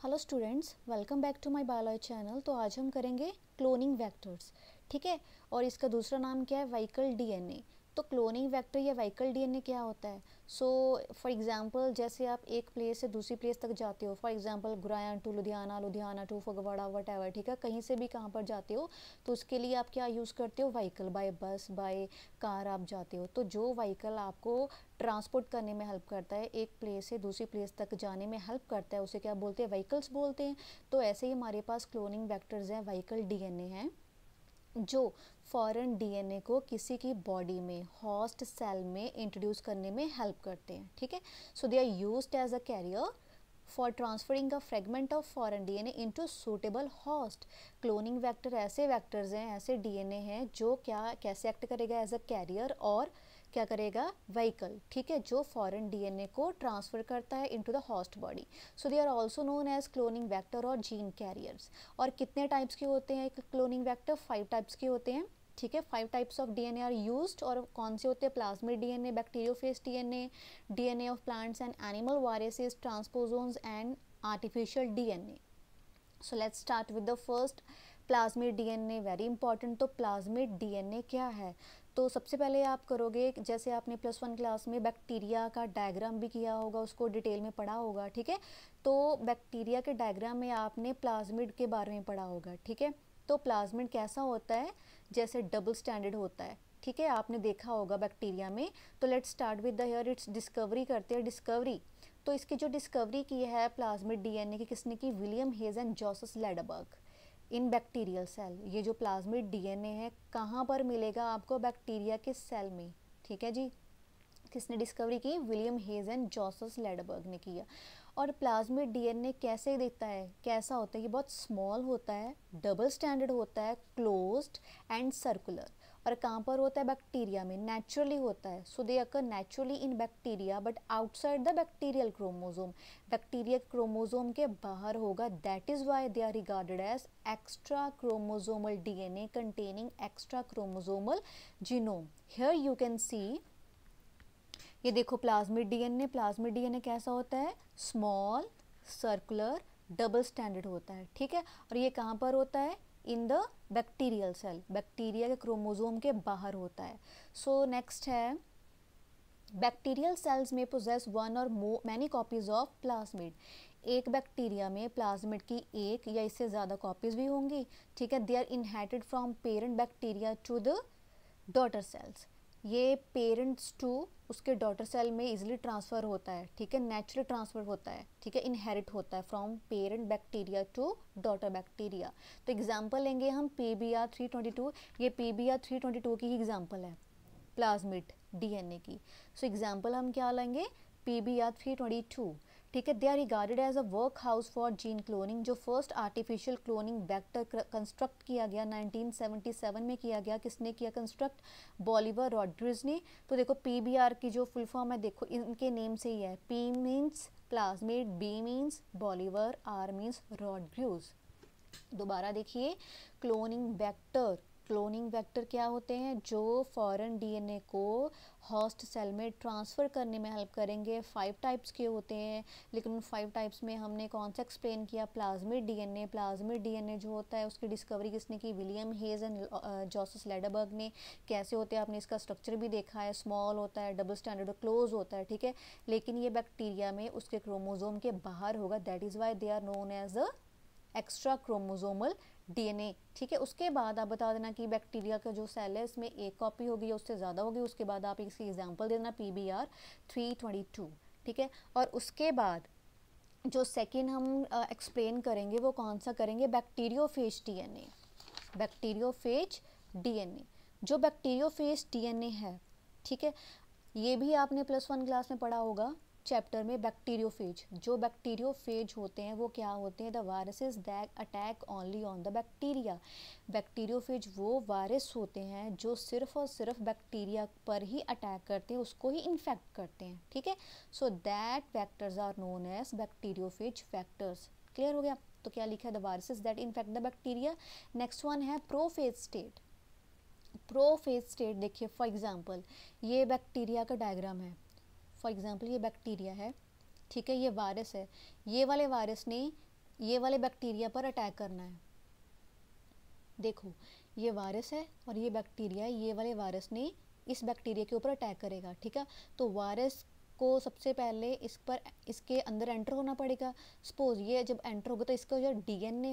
Hello students, welcome back to my biology channel. तो आज हम करेंगे क्लोनिंग वेक्टर्स, ठीक है। और इसका दूसरा नाम क्या है? Vehicle DNA. तो क्लोनिंग वेक्टर या व्हीकल डीएनए क्या होता है? सो फॉर एग्जांपल, जैसे आप एक प्लेस से दूसरी प्लेस तक जाते हो, for example Guraya to Ludhiana, Ludhiana to Phagwara, whatever, ठीक है। कहीं से भी कहाँ पर जाते हो तो उसके लिए आप क्या यूज़ करते हो? व्हीकल। बाय बस, बाय कार आप जाते हो। तो जो व्हीकल आपको ट्रांसपोर्ट करने में हेल्प करता है, एक प्लेस से दूसरी प्लेस तक जाने में हेल्प करता है, उसे क्या बोलते हैं? व्हीकल्स बोलते हैं। तो ऐसे ही हमारे पास क्लोनिंग वेक्टर्स हैं, व्हीकल डीएनए हैं, जो फॉरेन डीएनए को किसी की बॉडी में, होस्ट सेल में इंट्रोड्यूस करने में हेल्प करते हैं, ठीक है। So they are used as a carrier for transferring a fragment of foreign DNA into suitable host. Cloning vector ऐसे वेक्टर्स हैं, ऐसे डीएनए हैं जो क्या कैसे एक्ट करेगा? एज अ कैरियर और क्या करेगा? व्हीकल, ठीक है, जो फॉरेन डीएनए को ट्रांसफर करता है into the host body. So they are also known as cloning vector और जीन कैरियर्स। और कितने टाइप्स के होते हैं क्लोनिंग वेक्टर? 5 टाइप्स के होते हैं, ठीक है। 5 types of DNA are used. और कौन से होते हैं? Plasmid DNA, bacteriophage DNA, DNA of plants and animal, viruses, transposons and artificial DNA. So let's start with the first, plasmid DNA, very important. तो प्लाज्मिड डीएनए क्या है? तो सबसे पहले आप करोगे, जैसे आपने +1 क्लास में बैक्टीरिया का डायग्राम भी किया होगा, उसको डिटेल में पढ़ा होगा, ठीक है। तो बैक्टीरिया के डायग्राम में आपने प्लाज्मिड के बारे में पढ़ा होगा, ठीक है। तो प्लाज्मिड कैसा होता है? जैसे डबल स्टैंडर्ड होता है, ठीक है, आपने देखा होगा बैक्टीरिया में। तो let's start with the here it's discovery करते हैं, डिस्कवरी। तो इसकी जो डिस्कवरी की है प्लाज्मिड डीएनए की, किसने की? William Hayes and Joseph Lederberg in bacterial cell. ये जो प्लाज्मिड डीएनए है कहाँ पर मिलेगा आपको? बैक्टीरिया के सेल में, ठीक है जी। किसने डिस्कवरी की? विलियम हेज एंड जोसेफ लेडबर्ग ने किया। और प्लाज्मिड डीएनए कैसे दिखता है, कैसा होता है? ये बहुत स्मॉल होता है, डबल स्टैंडर्ड होता है, क्लोज्ड एंड सर्कुलर। और कहाँ पर होता है? बैक्टीरिया में नेचुरली होता है। So they occur naturally in bacteria but outside the bacterial chromosome. Bacteria chromosome के बाहर होगा, that is why they are regarded as extra chromosomal DNA containing extra chromosomal genome. Here you can see, ये देखो plasmid DNA. Plasmid DNA कैसा होता है? Small, circular, double standard होता है, ठीक है। और ये कहाँ पर होता है? In the bacterial cell, bacteria के क्रोमोसोम के बाहर होता है। सो नेक्स्ट है, बैक्टीरियल सेल्स में पोजेस वन और मैनी कॉपीज ऑफ प्लाज्मिड। एक बैक्टीरिया में प्लाज्मिड की एक या इससे ज़्यादा कॉपीज भी होंगी, ठीक है। They are inherited from parent bacteria to the daughter cells. ये पेरेंट्स टू उसके डॉटर सेल में इजीली ट्रांसफ़र होता है, ठीक है, नेचुरली ट्रांसफ़र होता है, ठीक है, इनहेरिट होता है from parent bacteria to daughter bacteria. तो एग्जांपल लेंगे हम PBR322। ये PBR322 की एग्जांपल है प्लाज्मिड डीएनए की। सो एग्जांपल हम क्या लेंगे? PBR322, ठीक है। They are regarded as a work house for gene cloning. जो first artificial cloning vector construct किया गया 1977 में किया गया। किसने किया कंस्ट्रक्ट? बॉलिवर रॉड्रिग्स ने। तो देखो PBR की जो फुल फॉर्म है, देखो इनके नेम से ही है। P means plasmid, B means Bolivar, R means Rodriguez. दोबारा देखिए, क्लोनिंग वेक्टर, क्लोनिंग वेक्टर क्या होते हैं? जो फॉरेन डीएनए को होस्ट सेल में ट्रांसफ़र करने में हेल्प करेंगे। 5 टाइप्स के होते हैं, लेकिन उन 5 टाइप्स में हमने कौन सा एक्सप्लेन किया? Plasmid DNA. प्लाज्मिड डीएनए जो होता है उसकी डिस्कवरी किसने की? विलियम हेज एंड जोसेफ लेडबर्ग ने। कैसे होते हैं आपने इसका स्ट्रक्चर भी देखा है, स्मॉल होता है, डबल स्टैंडर्ड, क्लोज होता है, ठीक है। लेकिन ये बैक्टीरिया में उसके क्रोमोसोम के बाहर होगा, that is why they are known as a extra chromosomal DNA, ठीक है। उसके बाद आप बता देना कि बैक्टीरिया का जो सेल है इसमें एक कॉपी होगी या उससे ज़्यादा होगी। उसके बाद आप इसकी एग्जांपल दे देना PBR322, ठीक है। और उसके बाद जो सेकेंड हम एक्सप्लेन करेंगे वो कौन सा करेंगे? Bacteriophage DNA. बैक्टीरियोफेज डीएनए, जो बैक्टीरियोफेज डीएनए है, ठीक है, ये भी आपने +1 क्लास में पढ़ा होगा चैप्टर में। बैक्टीरियोफेज, जो बैक्टीरियोफेज होते हैं वो क्या होते हैं? The viruses that attack only on the bacteria. Bacteriophage वो वायरस होते हैं जो सिर्फ और सिर्फ बैक्टीरिया पर ही अटैक करते हैं, उसको ही इन्फेक्ट करते हैं, ठीक है। So that vectors are known as bacteriophage vectors. Clear हो गया? तो क्या लिखा है? The viruses that infect the bacteria. Next one है प्रोफेज स्टेट। प्रोफेज स्टेट देखिए, फॉर एग्जांपल ये बैक्टीरिया का डायग्राम है। फॉर एग्जांपल ये बैक्टीरिया है, ठीक है, ये वायरस है। ये वाले वायरस ने ये वाले बैक्टीरिया पर अटैक करना है। देखो ये वायरस है और ये बैक्टीरिया है, ये वाले वायरस ने इस बैक्टीरिया के ऊपर अटैक करेगा, ठीक है। तो वायरस को सबसे पहले इस पर इसके अंदर एंटर होना पड़ेगा। सपोज ये जब एंटर होगा तो इसका जो डीएनए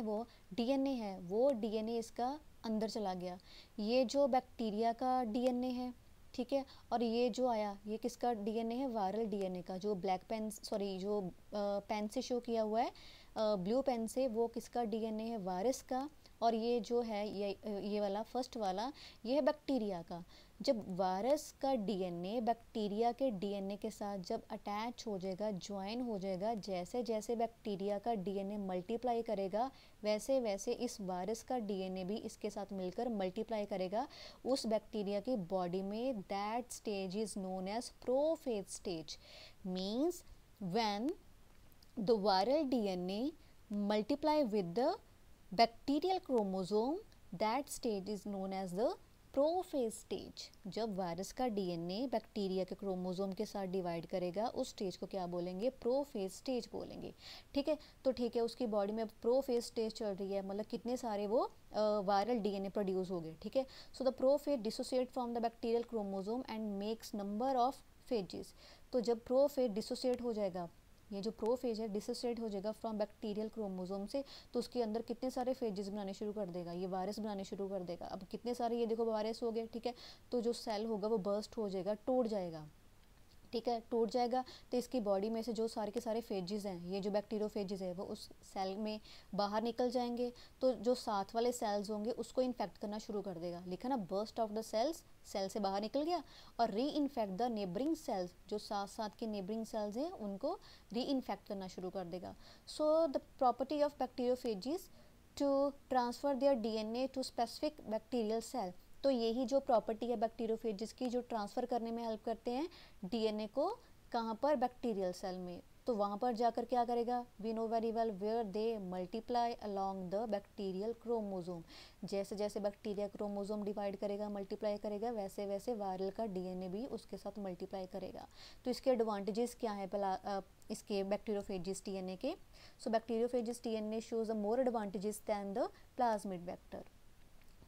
है वो डीएनए इसका अंदर चला गया। ये जो बैक्टीरिया का डीएनए है, ठीक है, और ये जो आया ये किसका डीएनए है, वायरल डीएनए का। जो ब्लैक पेन जो पेन से शो किया हुआ है, ब्लू पेन से, वो किसका डीएनए है, वायरस का। और ये जो है ये वाला फर्स्ट वाला ये है बैक्टीरिया का। जब वायरस का डीएनए बैक्टीरिया के डीएनए के साथ जब अटैच हो जाएगा, ज्वाइन हो जाएगा, जैसे जैसे बैक्टीरिया का डीएनए मल्टीप्लाई करेगा वैसे वैसे इस वायरस का डीएनए भी इसके साथ मिलकर मल्टीप्लाई करेगा उस बैक्टीरिया की बॉडी में। That stage is known as prophage stage. Means when the viral DNA multiply with the bacterial chromosome, that stage is known as the prophase stage. जब वायरस का डीएनए बैक्टीरिया के chromosome के साथ divide करेगा उस stage को क्या बोलेंगे, प्रोफेज स्टेज बोलेंगे, ठीक है। तो ठीक है, उसकी बॉडी में प्रोफेज स्टेज चल रही है, मतलब कितने सारे वो वायरल डीएनए प्रोड्यूस हो गए, ठीक है। So the prophase dissociate from the bacterial chromosome and makes number of phases. तो जब प्रोफेज डिसोसिएट हो जाएगा, ये जो प्रोफेज है डिसोसिएट हो जाएगा फ्रॉम बैक्टीरियल क्रोमोसोम से, तो उसके अंदर कितने सारे फेजेस बनाने शुरू कर देगा, ये वायरस बनाने शुरू कर देगा। अब कितने सारे ये देखो वायरस हो गए, ठीक है। तो जो सेल होगा वो बर्स्ट हो जाएगा, टूट जाएगा, ठीक है, टूट जाएगा। तो इसकी बॉडी में से जो सारे के सारे फेजेस हैं, ये जो बैक्टीरियोफेजेस है वो उस सेल में बाहर निकल जाएंगे। तो जो साथ वाले सेल्स होंगे उसको इन्फेक्ट करना शुरू कर देगा। लिखा ना, burst of the cells, cell से बाहर निकल गया, और री इन्फेक्ट द नेबरिंग सेल्स, जो साथ साथ के नेबरिंग सेल्स हैं उनको री इन्फेक्ट करना शुरू कर देगा। So the property of bacteriophages to transfer their DNA to specific bacterial cell. तो यही जो प्रॉपर्टी है बैक्टीरियोफेजेस की, जो ट्रांसफ़र करने में हेल्प करते हैं डीएनए को, कहाँ पर, बैक्टीरियल सेल में। तो वहाँ पर जाकर क्या करेगा, we know very well where they multiply along the bacterial chromosome. जैसे जैसे बैक्टीरिया क्रोमोसोम डिवाइड करेगा, मल्टीप्लाई करेगा, वैसे वैसे वायरल का डीएनए भी उसके साथ मल्टीप्लाई करेगा। तो इसके एडवांटेजेस क्या है इसके बैक्टीरियोफेजेस डीएनए के। So bacteriophages DNA shows a more advantages than the plasmid vector.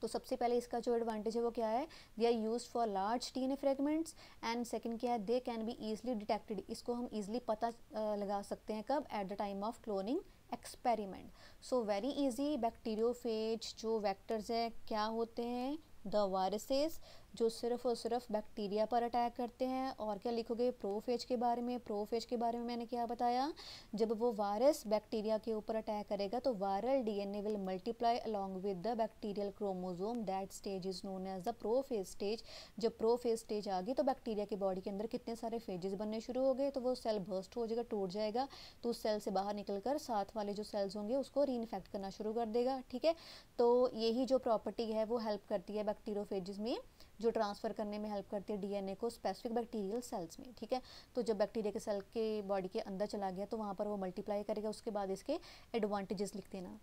तो सबसे पहले इसका जो एडवांटेज है वो क्या है, they are used for large DNA fragments, and second क्या है, they can be easily detected. इसको हम इजीली पता लगा सकते हैं कब, at the time of cloning experiment. So very easy. Bacteriophage जो वेक्टर्स है क्या होते हैं, द वायरसेस, जो सिर्फ और सिर्फ बैक्टीरिया पर अटैक करते हैं। और क्या लिखोगे, प्रोफेज के बारे में। प्रोफेज के बारे में मैंने क्या बताया, जब वो वायरस बैक्टीरिया के ऊपर अटैक करेगा तो viral DNA will multiply along with the bacterial chromosome. That stage is known as the prophage stage. जब प्रोफेज स्टेज आ गई तो बैक्टीरिया की बॉडी के अंदर कितने सारे फेजेस बनने शुरू हो गए, तो वो सेल बर्स्ट हो जाएगा, टूट जाएगा, तो उस सेल से बाहर निकलकर साथ वाले जो सेल्स होंगे उसको रीइन्फेक्ट करना शुरू कर देगा, ठीक है। तो यही जो प्रॉपर्टी है वो हेल्प करती है बैक्टीरियोफेजेस में, जो ट्रांसफ़र करने में हेल्प करती है डीएनए को स्पेसिफिक बैक्टीरियल सेल्स में, ठीक है। तो जब बैक्टीरिया के सेल के बॉडी के अंदर चला गया तो वहाँ पर वो मल्टीप्लाई करेगा। उसके बाद इसके एडवांटेजेस लिख देना।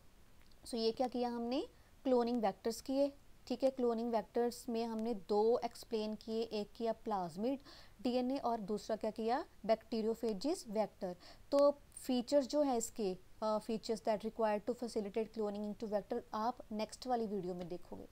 सो ये क्या किया हमने, क्लोनिंग वेक्टर्स किए, ठीक है। क्लोनिंग वेक्टर्स में हमने दो एक्सप्लेन किए, एक किया प्लाज्मिड डीएनए और दूसरा क्या किया, बैक्टीरियोफेजेस वेक्टर। तो फीचर्स जो है इसके, features that required to facilitate cloning into vector, आप नेक्स्ट वाली वीडियो में देखोगे।